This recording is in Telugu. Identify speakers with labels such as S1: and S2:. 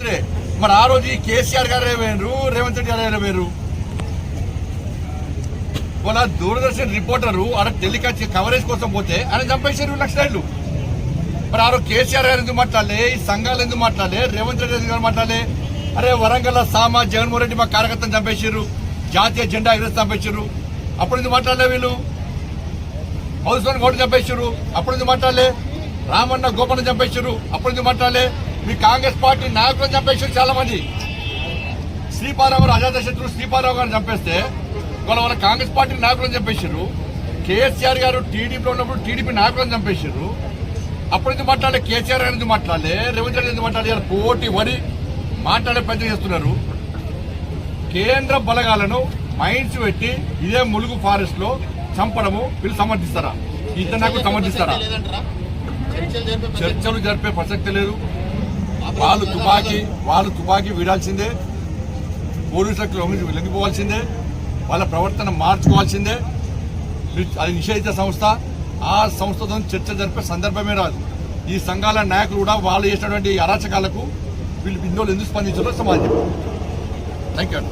S1: మంత్రి. మరి ఆ రోజు కేసీఆర్ గారే వేరు, రేవంత్ రెడ్డి గారే వేరు. వాళ్ళ దూరదర్శన్ రిపోర్టరు ఆడ టెలికాస్ట్ కవరేజ్ కోసం పోతే ఆయన చంపేశారు నక్సలైట్లు. మరి ఆ రోజు కేసీఆర్ గారు ఎందుకు మాట్లాడలే, ఈ సంఘాలు ఎందుకు మాట్లాడలే, రేవంత్ రెడ్డి ఎందుకు మాట్లాడలే? అరే వరంగల్ సామా జగన్మోహన్ రెడ్డి మా కార్యకర్తను చంపేసారు, జాతీయ జెండా ఎగరేసి చంపేసారు, అప్పుడు ఎందుకు మాట్లాడలే? వీళ్ళు హౌస్వన్ గౌడ్ చంపేసారు, అప్పుడు ఎందుకు మాట్లాడలే? రామన్న గోపన్న చంపేసారు, అప్పుడు ఎందుకు మాట్లాడలే? మీ కాంగ్రెస్ పార్టీ నాయకులను చంపేసారు చాలా మంది. శ్రీపారావు గారు అజాత శత్రువు శ్రీపారావు గారిని చంపేస్తే వాళ్ళ కాంగ్రెస్ పార్టీ నాయకులను చంపేశారు. కేసీఆర్ గారు టీడీపీలో ఉన్నప్పుడు టీడీపీ నాయకులను చంపేశారు, అప్పుడు ఎందుకు మాట్లాడలే? కేసీఆర్ గారు ఎందుకు మాట్లాడలే? రేవంత్ రెడ్డి ఎందుకు మాట్లాడారు? పోటీ పడి మాట్లాడే ప్రయత్నం చేస్తున్నారు. కేంద్ర బలగాలను మైండ్స్ పెట్టి ఇదే ములుగు ఫారెస్ట్ లో చంపడము వీళ్ళు సమర్థిస్తారా? ఇతర నాకు సమర్థిస్తారా? చర్చలు జరిపే ప్రసక్తి లేదు. వాళ్ళు తుపాకీ వీడాల్సిందే, పోలీసులకు లొంగిపోవాల్సిందే, వాళ్ళ ప్రవర్తన మార్చుకోవాల్సిందే. అది నిషేధిత సంస్థ, ఆ సంస్థతో చర్చ జరిపే సందర్భమే రాదు. ఈ సంఘాల నాయకులు కూడా వాళ్ళు చేసినటువంటి అరాచకాలకు వీళ్ళు హిందువులు ఎందుకు స్పందించారో సమాజం. Thank you.